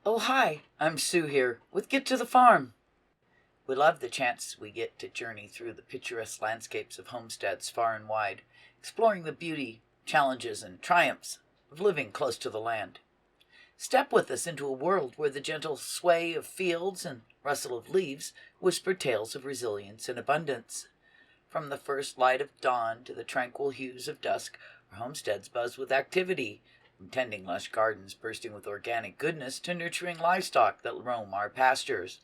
Oh, hi, I'm Sue here with Get to the Farm. We love the chance we get to journey through the picturesque landscapes of homesteads far and wide, exploring the beauty, challenges, and triumphs of living close to the land. Step with us into a world where the gentle sway of fields and rustle of leaves whisper tales of resilience and abundance. From the first light of dawn to the tranquil hues of dusk, our homesteads buzz with activity, from tending lush gardens bursting with organic goodness to nurturing livestock that roam our pastures.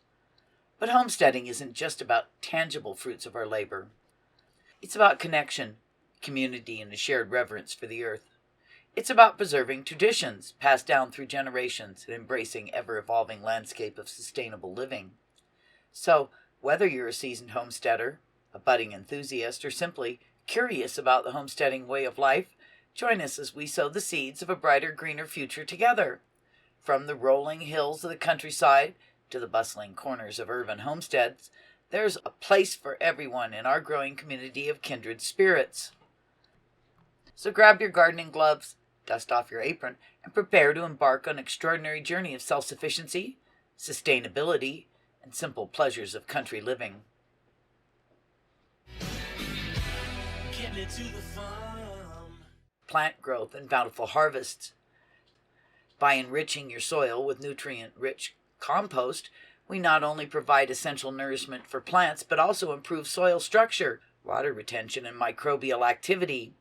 But homesteading isn't just about tangible fruits of our labor. It's about connection, community, and a shared reverence for the earth. It's about preserving traditions passed down through generations and embracing ever-evolving landscape of sustainable living. So, whether you're a seasoned homesteader, a budding enthusiast, or simply curious about the homesteading way of life, join us as we sow the seeds of a brighter, greener future together. From the rolling hills of the countryside to the bustling corners of urban homesteads, there's a place for everyone in our growing community of kindred spirits. So grab your gardening gloves, dust off your apron, and prepare to embark on an extraordinary journey of self-sufficiency, sustainability, and simple pleasures of country living. Getting it to the farm. Plant growth and bountiful harvests. By enriching your soil with nutrient-rich compost, we not only provide essential nourishment for plants, but also improve soil structure, water retention, and microbial activity.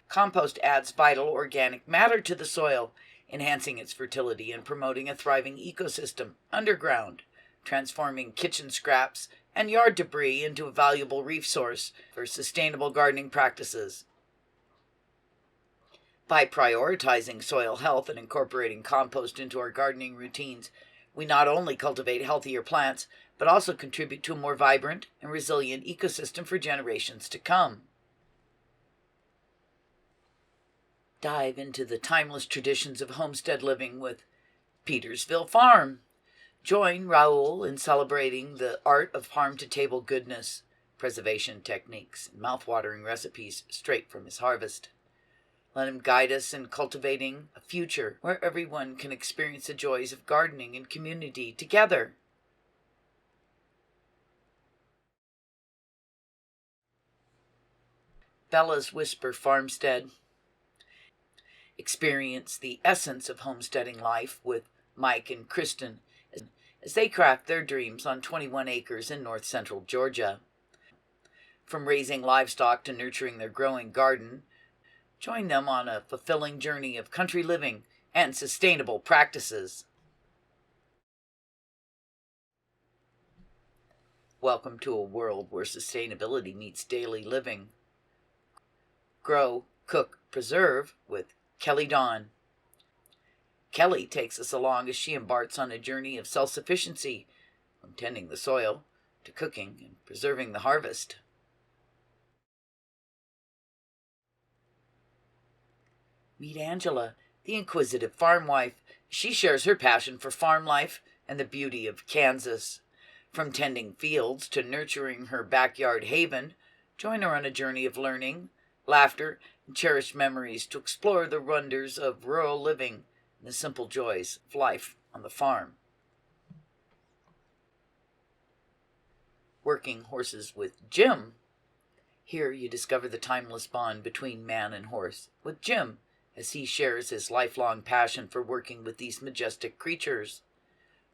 Compost adds vital organic matter to the soil, enhancing its fertility and promoting a thriving ecosystem underground, transforming kitchen scraps and yard debris into a valuable resource for sustainable gardening practices. By prioritizing soil health and incorporating compost into our gardening routines, we not only cultivate healthier plants, but also contribute to a more vibrant and resilient ecosystem for generations to come. Dive into the timeless traditions of homestead living with Petersville Farm. Join Raul in celebrating the art of farm-to-table goodness, preservation techniques, and mouth-watering recipes straight from his harvest. Let him guide us in cultivating a future where everyone can experience the joys of gardening and community together. Bella's Whisper Farmstead. Experience the essence of homesteading life with Mike and Kristen as they craft their dreams on 21 acres in north central Georgia. From raising livestock to nurturing their growing garden, join them on a fulfilling journey of country living and sustainable practices. Welcome to a world where sustainability meets daily living. Grow, cook, preserve with Kelly Dawn. Kelly takes us along as she embarks on a journey of self-sufficiency, from tending the soil to cooking and preserving the harvest. Meet Angela, the inquisitive farm wife. She shares her passion for farm life and the beauty of Kansas. From tending fields to nurturing her backyard haven, join her on a journey of learning, laughter, and cherished memories to explore the wonders of rural living and the simple joys of life on the farm. Working Horses with Jim. Here you discover the timeless bond between man and horse with Jim, as he shares his lifelong passion for working with these majestic creatures.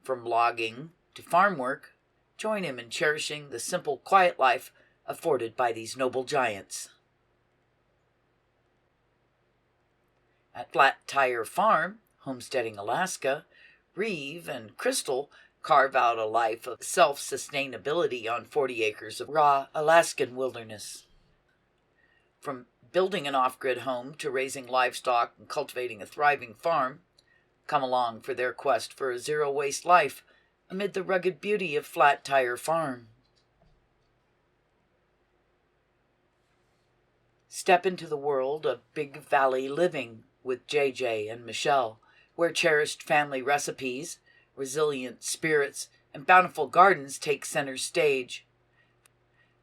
From logging to farm work, join him in cherishing the simple, quiet life afforded by these noble giants. At Flat Tire Farm, Homesteading, Alaska, Reeve and Crystal carve out a life of self-sustainability on 40 acres of raw Alaskan wilderness. From building an off-grid home to raising livestock and cultivating a thriving farm, come along for their quest for a zero-waste life amid the rugged beauty of Flat Tire Farm. Step into the world of Big Valley living with JJ and Michelle, where cherished family recipes, resilient spirits, and bountiful gardens take center stage.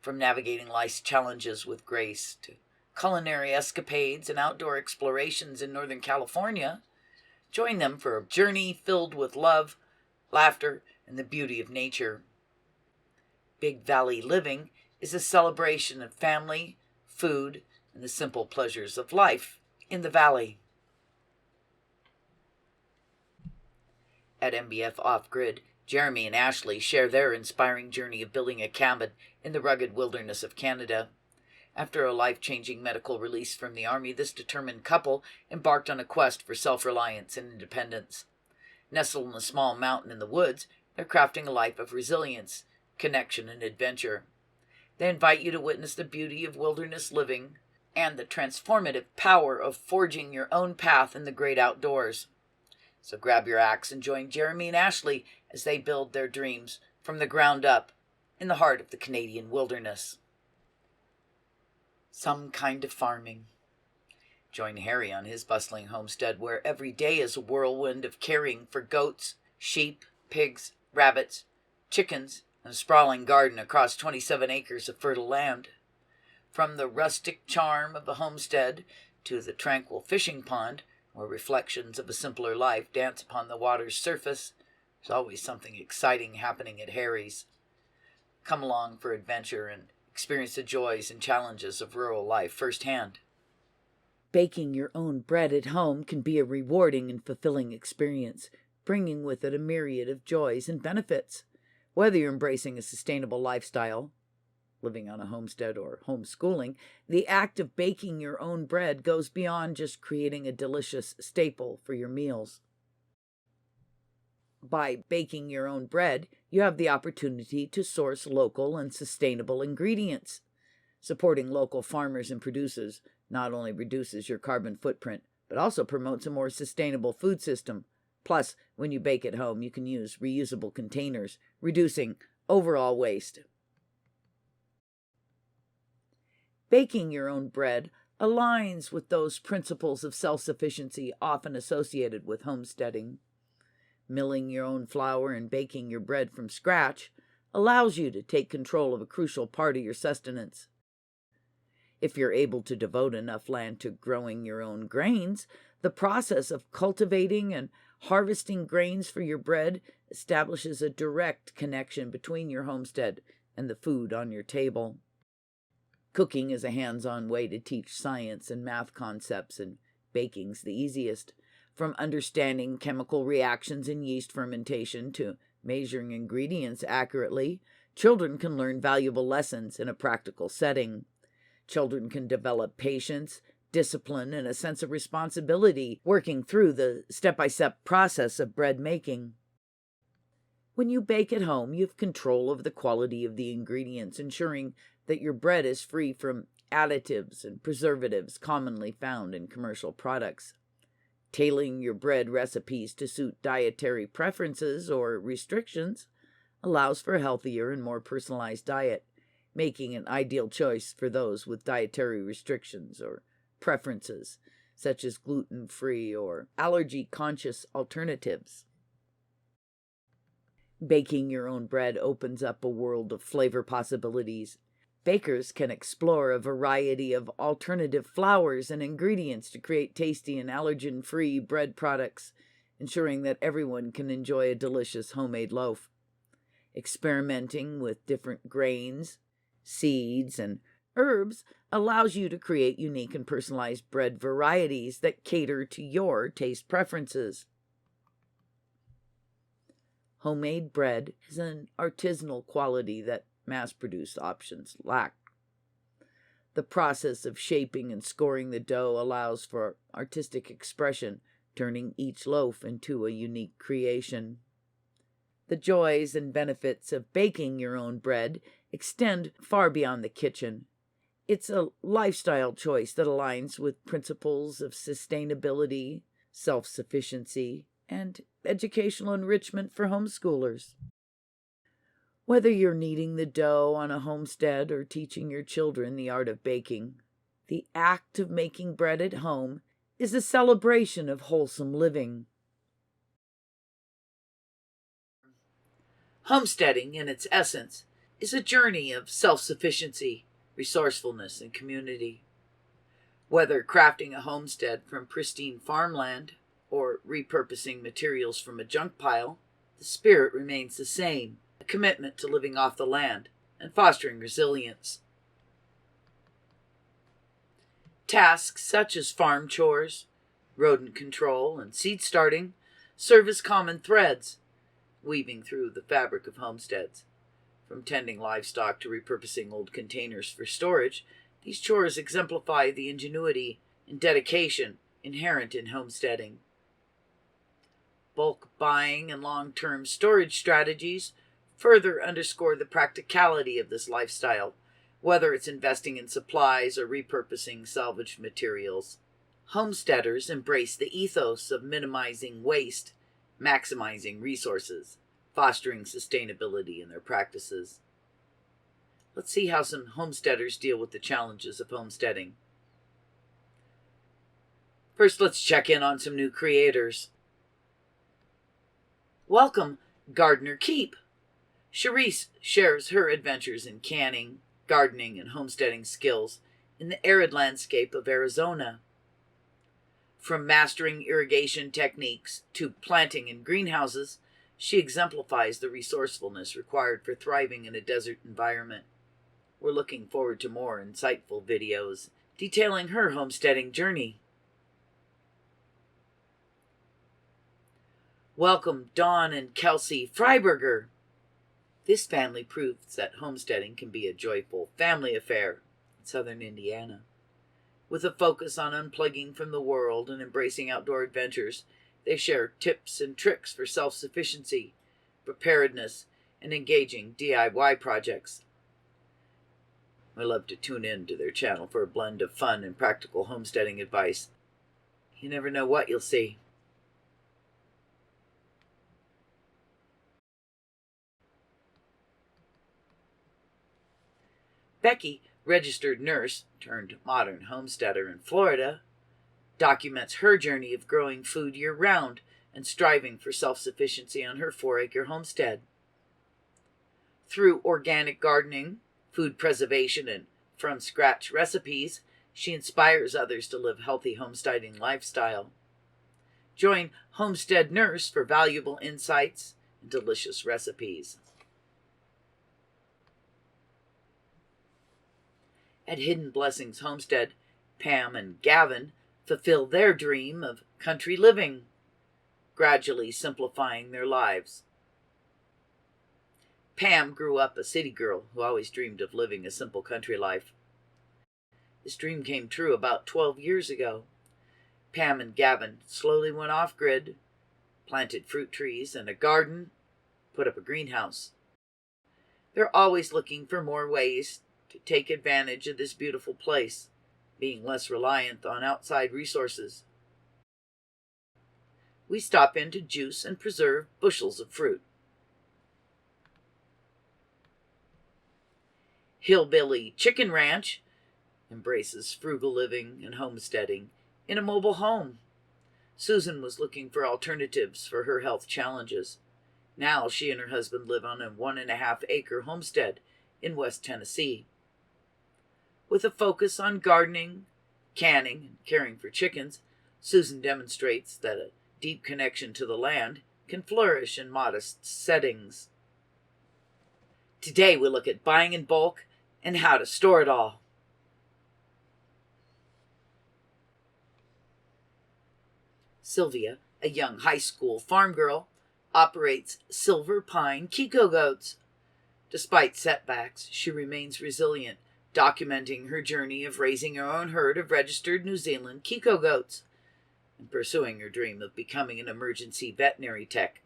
From navigating life's challenges with grace to culinary escapades and outdoor explorations in Northern California, join them for a journey filled with love, laughter, and the beauty of nature. Big Valley living is a celebration of family, food, and the simple pleasures of life in the valley. At MBF Off Grid, Jeremy and Ashley share their inspiring journey of building a cabin in the rugged wilderness of Canada. After a life-changing medical release from the Army, this determined couple embarked on a quest for self-reliance and independence. Nestled in a small mountain in the woods, they're crafting a life of resilience, connection, and adventure. They invite you to witness the beauty of wilderness living and the transformative power of forging your own path in the great outdoors. So grab your axe and join Jeremy and Ashley as they build their dreams from the ground up in the heart of the Canadian wilderness. Some kind of farming. Join Harry on his bustling homestead where every day is a whirlwind of caring for goats, sheep, pigs, rabbits, chickens, and a sprawling garden across 27 acres of fertile land. From the rustic charm of a homestead to the tranquil fishing pond, where reflections of a simpler life dance upon the water's surface, there's always something exciting happening at Harry's. Come along for adventure and experience the joys and challenges of rural life firsthand. Baking your own bread at home can be a rewarding and fulfilling experience, bringing with it a myriad of joys and benefits. Whether you're embracing a sustainable lifestyle, living on a homestead, or homeschooling, the act of baking your own bread goes beyond just creating a delicious staple for your meals. By baking your own bread, you have the opportunity to source local and sustainable ingredients. Supporting local farmers and producers not only reduces your carbon footprint, but also promotes a more sustainable food system. Plus, when you bake at home, you can use reusable containers, reducing overall waste. Baking your own bread aligns with those principles of self-sufficiency often associated with homesteading. Milling your own flour and baking your bread from scratch allows you to take control of a crucial part of your sustenance. If you're able to devote enough land to growing your own grains, the process of cultivating and harvesting grains for your bread establishes a direct connection between your homestead and the food on your table. Cooking is a hands-on way to teach science and math concepts, and baking's the easiest. From understanding chemical reactions in yeast fermentation to measuring ingredients accurately, children can learn valuable lessons in a practical setting. Children can develop patience, discipline, and a sense of responsibility working through the step-by-step process of bread making. When you bake at home, you have control of the quality of the ingredients, ensuring that your bread is free from additives and preservatives commonly found in commercial products. Tailoring your bread recipes to suit dietary preferences or restrictions allows for a healthier and more personalized diet, making an ideal choice for those with dietary restrictions or preferences, such as gluten-free or allergy-conscious alternatives. Baking your own bread opens up a world of flavor possibilities. Bakers can explore a variety of alternative flours and ingredients to create tasty and allergen-free bread products, ensuring that everyone can enjoy a delicious homemade loaf. Experimenting with different grains, seeds, and herbs allows you to create unique and personalized bread varieties that cater to your taste preferences. Homemade bread has an artisanal quality that mass-produced options lack. The process of shaping and scoring the dough allows for artistic expression, turning each loaf into a unique creation. The joys and benefits of baking your own bread extend far beyond the kitchen. It's a lifestyle choice that aligns with principles of sustainability, self-sufficiency, and educational enrichment for homeschoolers. Whether you're kneading the dough on a homestead or teaching your children the art of baking, the act of making bread at home is a celebration of wholesome living. Homesteading, in its essence, is a journey of self-sufficiency, resourcefulness, and community. Whether crafting a homestead from pristine farmland or repurposing materials from a junk pile, The spirit remains the same, a commitment to living off the land and fostering resilience. Tasks such as farm chores, rodent control, and seed starting serve as common threads, weaving through the fabric of homesteads. From tending livestock to repurposing old containers for storage, these chores exemplify the ingenuity and dedication inherent in homesteading. Bulk buying and long-term storage strategies further underscore the practicality of this lifestyle, whether it's investing in supplies or repurposing salvaged materials. Homesteaders embrace the ethos of minimizing waste, maximizing resources, fostering sustainability in their practices. Let's see how some homesteaders deal with the challenges of homesteading. First, let's check in on some new creators. Welcome, Gardener Keep. Charisse shares her adventures in canning, gardening, and homesteading skills in the arid landscape of Arizona. From mastering irrigation techniques to planting in greenhouses, she exemplifies the resourcefulness required for thriving in a desert environment. We're looking forward to more insightful videos detailing her homesteading journey. Welcome, Dawn and Kelsey Freiberger. This family proves that homesteading can be a joyful family affair in southern Indiana. With a focus on unplugging from the world and embracing outdoor adventures, they share tips and tricks for self-sufficiency, preparedness, and engaging DIY projects. I love to tune in to their channel for a blend of fun and practical homesteading advice. You never know what you'll see. Becky, registered nurse turned modern homesteader in Florida, documents her journey of growing food year-round and striving for self-sufficiency on her 4-acre homestead. Through organic gardening, food preservation, and from-scratch recipes, she inspires others to live a healthy homesteading lifestyle. Join Homestead Nurse for valuable insights and delicious recipes. At Hidden Blessings Homestead, Pam and Gavin fulfill their dream of country living, gradually simplifying their lives. Pam grew up a city girl who always dreamed of living a simple country life. This dream came true about 12 years ago. Pam and Gavin slowly went off-grid, planted fruit trees and a garden, put up a greenhouse. They're always looking for more ways to take advantage of this beautiful place, being less reliant on outside resources. We stop in to juice and preserve bushels of fruit. Hillbilly Chicken Ranch embraces frugal living and homesteading in a mobile home. Susan was looking for alternatives for her health challenges. Now she and her husband live on a 1.5-acre homestead in West Tennessee. With a focus on gardening, canning, and caring for chickens, Susan demonstrates that a deep connection to the land can flourish in modest settings. Today we look at buying in bulk and how to store it all. Sylvia, a young high school farm girl, operates Silver Pine Kiko goats. Despite setbacks, she remains resilient, documenting her journey of raising her own herd of registered New Zealand Kiko goats and pursuing her dream of becoming an emergency veterinary tech.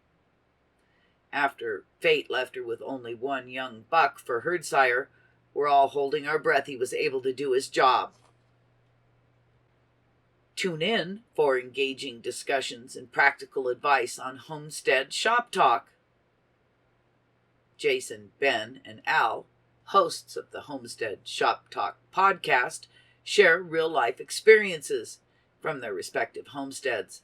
After fate left her with only one young buck for herd sire, we're all holding our breath he was able to do his job. Tune in for engaging discussions and practical advice on Homestead Shop Talk. Jason, Ben, and Al, hosts of the Homestead Shop Talk podcast, share real-life experiences from their respective homesteads,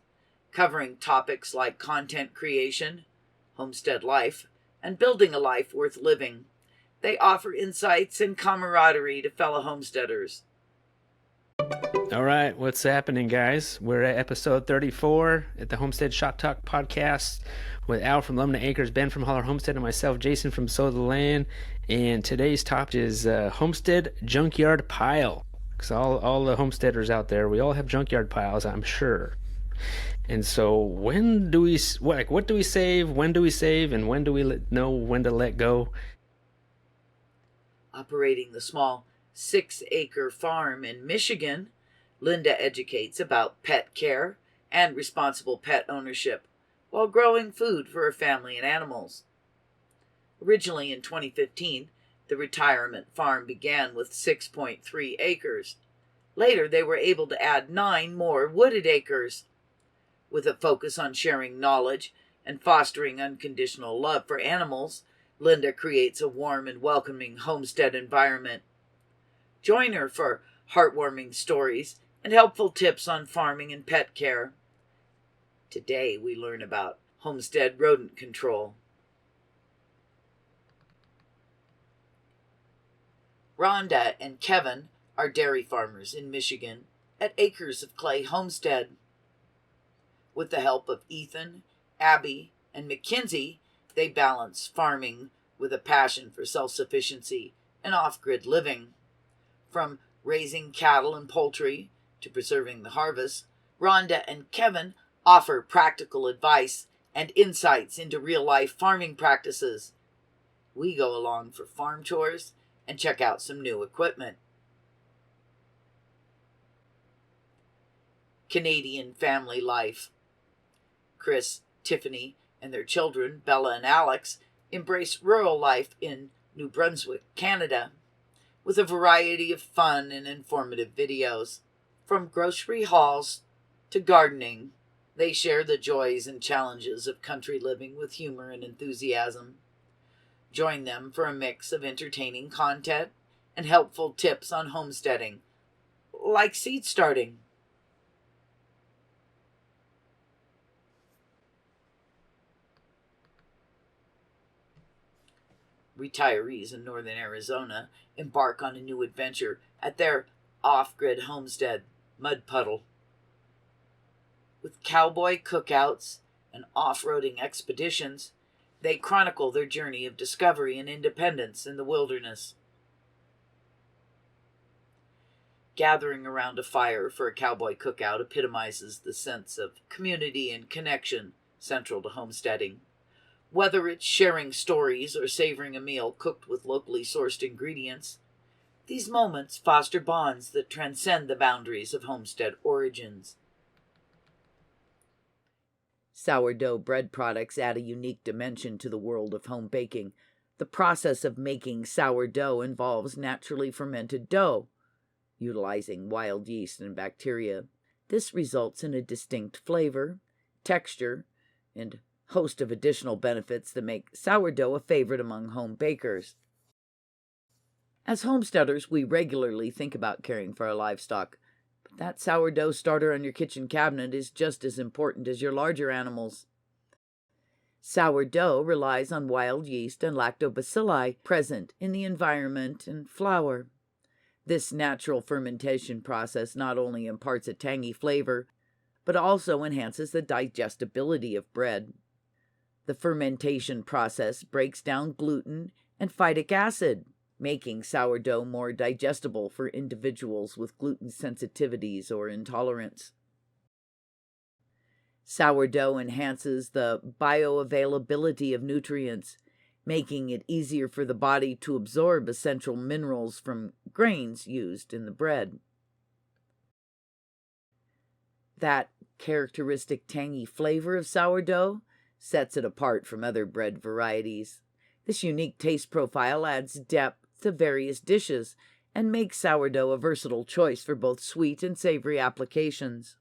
covering topics like content creation, homestead life, and building a life worth living. They offer insights and camaraderie to fellow homesteaders. All right, what's happening, guys? We're at episode 34 at the Homestead Shop Talk podcast with Al from Lumna Acres, Ben from Holler Homestead, and myself, Jason from Sow the Land. And today's topic is homestead junkyard pile. Because all the homesteaders out there, we all have junkyard piles, I'm sure. And so, what do we save? When do we save? And when do we know when to let go? Operating the small 6-acre farm in Michigan, Linda educates about pet care and responsible pet ownership while growing food for her family and animals. Originally in 2015, the retirement farm began with 6.3 acres. Later, they were able to add 9 more wooded acres. With a focus on sharing knowledge and fostering unconditional love for animals, Linda creates a warm and welcoming homestead environment. Join her for heartwarming stories and helpful tips on farming and pet care. Today we learn about homestead rodent control. Rhonda and Kevin are dairy farmers in Michigan at Acres of Clay Homestead. With the help of Ethan, Abby, and Mackenzie, they balance farming with a passion for self-sufficiency and off-grid living. From raising cattle and poultry to preserving the harvest, Rhonda and Kevin offer practical advice and insights into real-life farming practices. We go along for farm tours and check out some new equipment. Canadian family life. Chris, Tiffany, and their children, Bella and Alex, embrace rural life in New Brunswick, Canada, with a variety of fun and informative videos. From grocery hauls to gardening, they share the joys and challenges of country living with humor and enthusiasm. Join them for a mix of entertaining content and helpful tips on homesteading, like seed starting. Retirees in northern Arizona embark on a new adventure at their off-grid homestead, Mud Puddle. With cowboy cookouts and off-roading expeditions, they chronicle their journey of discovery and independence in the wilderness. Gathering around a fire for a cowboy cookout epitomizes the sense of community and connection central to homesteading. Whether it's sharing stories or savoring a meal cooked with locally sourced ingredients, these moments foster bonds that transcend the boundaries of homestead origins. Sourdough bread products add a unique dimension to the world of home baking. The process of making sourdough involves naturally fermented dough, utilizing wild yeast and bacteria. This results in a distinct flavor, texture, and host of additional benefits that make sourdough a favorite among home bakers. As homesteaders, we regularly think about caring for our livestock, but that sourdough starter on your kitchen cabinet is just as important as your larger animals. Sourdough relies on wild yeast and lactobacilli present in the environment and flour. This natural fermentation process not only imparts a tangy flavor, but also enhances the digestibility of bread. The fermentation process breaks down gluten and phytic acid, making sourdough more digestible for individuals with gluten sensitivities or intolerance. Sourdough enhances the bioavailability of nutrients, making it easier for the body to absorb essential minerals from grains used in the bread. That characteristic tangy flavor of sourdough sets it apart from other bread varieties. This unique taste profile adds depth to various dishes and makes sourdough a versatile choice for both sweet and savory applications.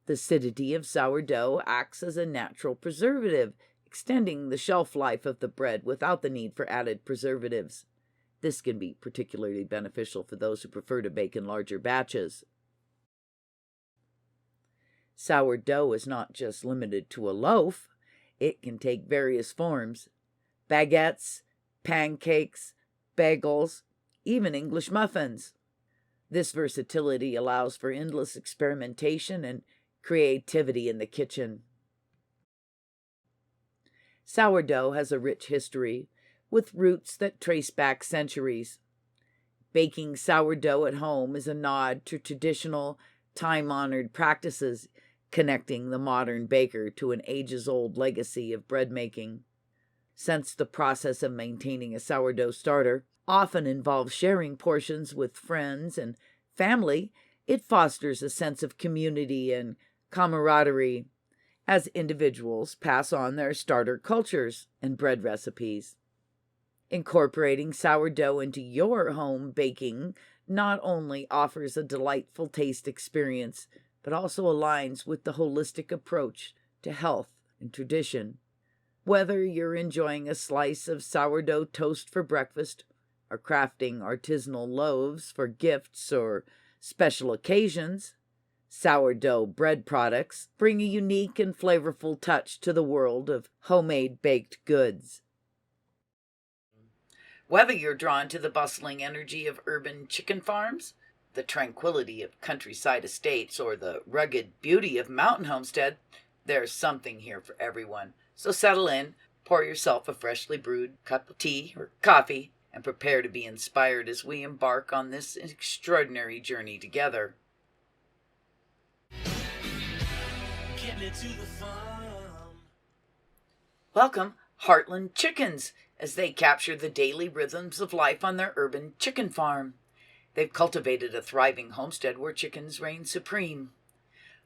The acidity of sourdough acts as a natural preservative, extending the shelf life of the bread without the need for added preservatives. This can be particularly beneficial for those who prefer to bake in larger batches. Sourdough is not just limited to a loaf. It can take various forms: baguettes, pancakes, bagels, even English muffins. This versatility allows for endless experimentation and creativity in the kitchen. Sourdough has a rich history, with roots that trace back centuries. Baking sourdough at home is a nod to traditional, time-honored practices, connecting the modern baker to an ages-old legacy of bread making. Since the process of maintaining a sourdough starter often involves sharing portions with friends and family, it fosters a sense of community and camaraderie as individuals pass on their starter cultures and bread recipes. Incorporating sourdough into your home baking not only offers a delightful taste experience, but also aligns with the holistic approach to health and tradition. Whether you're enjoying a slice of sourdough toast for breakfast, or crafting artisanal loaves for gifts or special occasions, sourdough bread products bring a unique and flavorful touch to the world of homemade baked goods. Whether you're drawn to the bustling energy of urban chicken farms, the tranquility of countryside estates, or the rugged beauty of mountain homestead, there's something here for everyone. So settle in, pour yourself a freshly brewed cup of tea or coffee, and prepare to be inspired as we embark on this extraordinary journey together. Welcome, Heartland Chickens, as they capture the daily rhythms of life on their urban chicken farm. They've cultivated a thriving homestead where chickens reign supreme.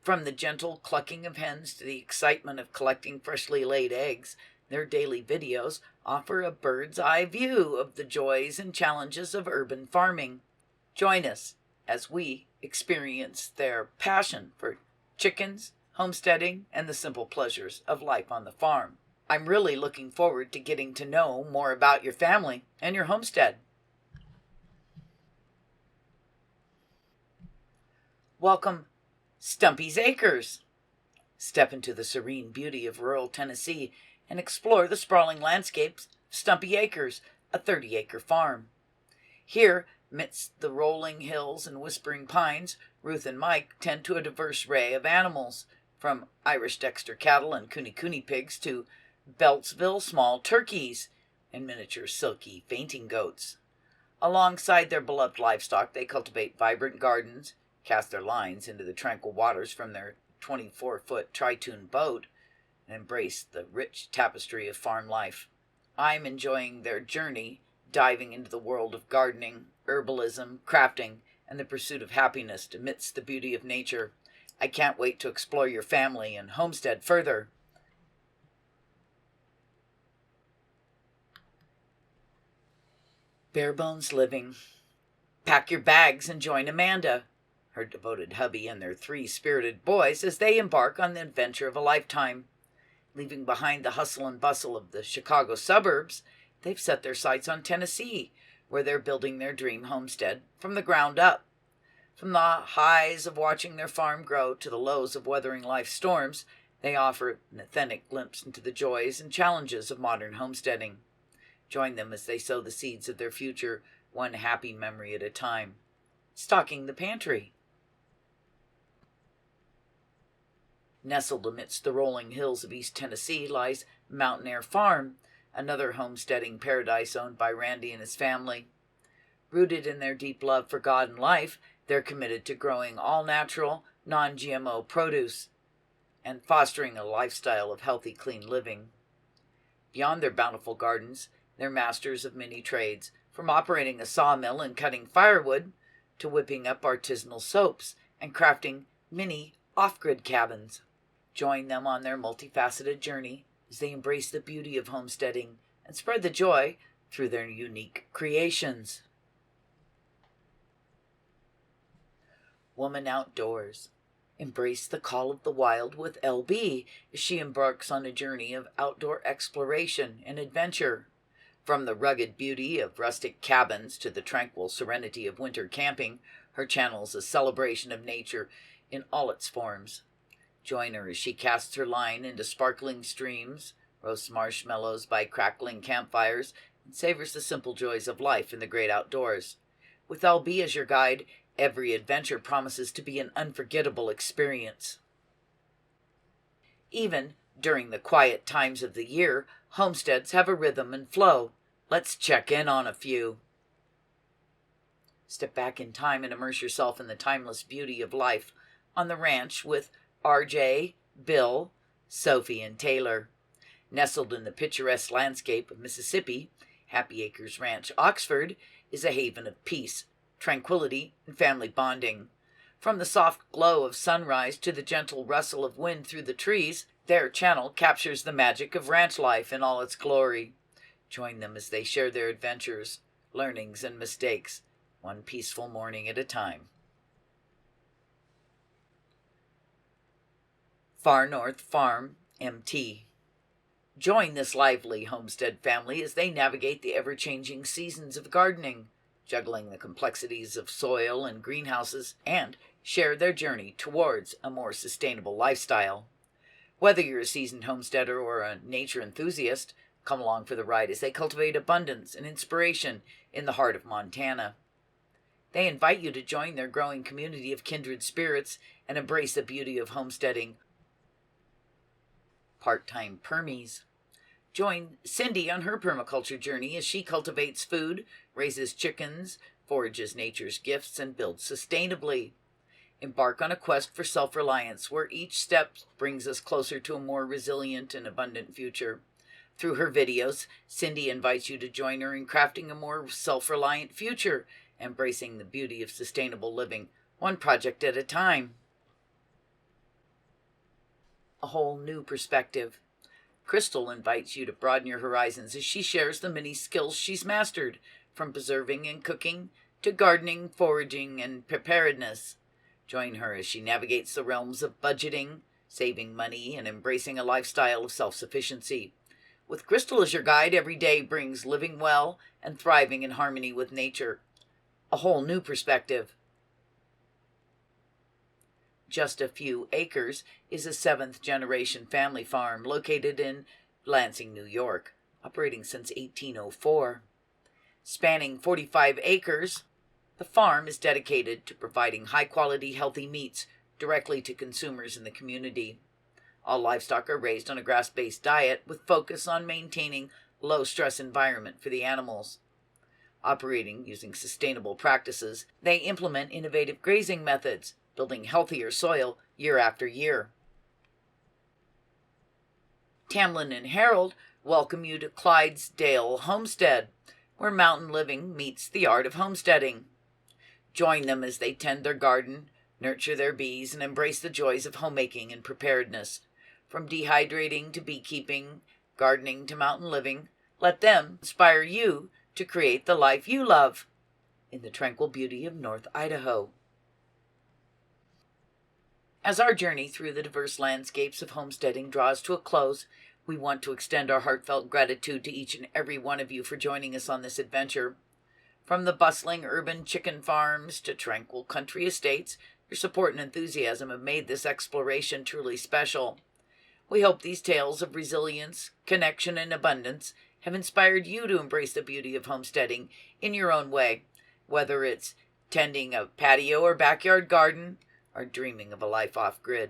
From the gentle clucking of hens to the excitement of collecting freshly laid eggs, their daily videos offer a bird's eye view of the joys and challenges of urban farming. Join us as we experience their passion for chickens, homesteading, and the simple pleasures of life on the farm. I'm really looking forward to getting to know more about your family and your homestead. Welcome, Stumpy's Acres. Step into the serene beauty of rural Tennessee and explore the sprawling landscapes of Stumpy Acres, a 30-acre farm. Here, amidst the rolling hills and whispering pines, Ruth and Mike tend to a diverse array of animals, from Irish Dexter cattle and Cooney pigs to Beltsville small turkeys and miniature silky fainting goats. Alongside their beloved livestock, they cultivate vibrant gardens, cast their lines into the tranquil waters from their 24-foot tri-tune boat, and embrace the rich tapestry of farm life. I'm enjoying their journey, diving into the world of gardening, herbalism, crafting, and the pursuit of happiness amidst the beauty of nature. I can't wait to explore your family and homestead further. Barebones living. Pack your bags and join Amanda, her devoted hubby, and their 3 spirited boys as they embark on the adventure of a lifetime. Leaving behind the hustle and bustle of the Chicago suburbs, they've set their sights on Tennessee, where they're building their dream homestead from the ground up. From the highs of watching their farm grow to the lows of weathering life's storms, they offer an authentic glimpse into the joys and challenges of modern homesteading. Join them as they sow the seeds of their future, one happy memory at a time. Stocking the pantry. Nestled amidst the rolling hills of East Tennessee lies Mountain Air Farm, another homesteading paradise owned by Randy and his family. Rooted in their deep love for God and life, they're committed to growing all-natural, non-GMO produce and fostering a lifestyle of healthy, clean living. Beyond their bountiful gardens, they're masters of many trades, from operating a sawmill and cutting firewood to whipping up artisanal soaps and crafting mini off-grid cabins. Join them on their multifaceted journey as they embrace the beauty of homesteading and spread the joy through their unique creations. Woman Outdoors. Embrace the call of the wild with LB as she embarks on a journey of outdoor exploration and adventure. From the rugged beauty of rustic cabins to the tranquil serenity of winter camping, her channel is a celebration of nature in all its forms. Join her as she casts her line into sparkling streams, roasts marshmallows by crackling campfires, and savors the simple joys of life in the great outdoors. With LB as your guide, Every adventure promises to be an unforgettable experience. Even during the quiet times of the year, homesteads have a rhythm and flow. Let's check in on a few. Step back in time and immerse yourself in the timeless beauty of life on the ranch with RJ, Bill, Sophie, and Taylor. Nestled in the picturesque landscape of Mississippi, Happy Acres Ranch, Oxford, is a haven of peace, tranquility, and family bonding. From the soft glow of sunrise to the gentle rustle of wind through the trees, their channel captures the magic of ranch life in all its glory. Join them as they share their adventures, learnings, and mistakes, one peaceful morning at a time. Far North Farm, MT. Join this lively homestead family as they navigate the ever-changing seasons of gardening, juggling the complexities of soil and greenhouses, and share their journey towards a more sustainable lifestyle. Whether you're a seasoned homesteader or a nature enthusiast, come along for the ride as they cultivate abundance and inspiration in the heart of Montana. They invite you to join their growing community of kindred spirits and embrace the beauty of homesteading. Part-time permies. Join Cindy on her permaculture journey as she cultivates food, raises chickens, forages nature's gifts, and builds sustainably. Embark on a quest for self-reliance where each step brings us closer to a more resilient and abundant future. Through her videos, Cindy invites you to join her in crafting a more self-reliant future, embracing the beauty of sustainable living, one project at a time. A whole new perspective. Crystal invites you to broaden your horizons as she shares the many skills she's mastered, from preserving and cooking to gardening, foraging, and preparedness. Join her as she navigates the realms of budgeting, saving money, and embracing a lifestyle of self-sufficiency. With Crystal as your guide, every day brings living well and thriving in harmony with nature. A whole new perspective. Just a Few Acres is a seventh-generation family farm located in Lansing, New York, operating since 1804. Spanning 45 acres, the farm is dedicated to providing high-quality, healthy meats directly to consumers in the community. All livestock are raised on a grass-based diet with focus on maintaining a low-stress environment for the animals. Operating using sustainable practices, they implement innovative grazing methods, building healthier soil year after year. Tamlin and Harold welcome you to Clydesdale Homestead, where mountain living meets the art of homesteading. Join them as they tend their garden, nurture their bees, and embrace the joys of homemaking and preparedness. From dehydrating to beekeeping, gardening to mountain living, let them inspire you to create the life you love in the tranquil beauty of North Idaho. As our journey through the diverse landscapes of homesteading draws to a close, we want to extend our heartfelt gratitude to each and every one of you for joining us on this adventure. From the bustling urban chicken farms to tranquil country estates, your support and enthusiasm have made this exploration truly special. We hope these tales of resilience, connection, and abundance have inspired you to embrace the beauty of homesteading in your own way, whether it's tending a patio or backyard garden, or dreaming of a life off-grid.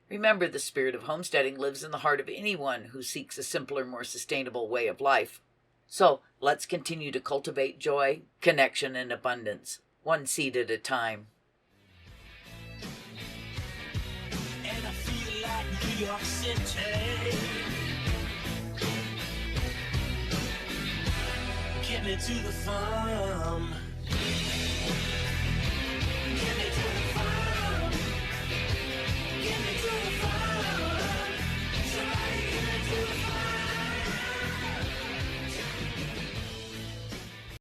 Remember, the spirit of homesteading lives in the heart of anyone who seeks a simpler, more sustainable way of life. So, let's continue to cultivate joy, connection, and abundance, one seed at a time. And I feel like New York City. Get me to the farm. Get me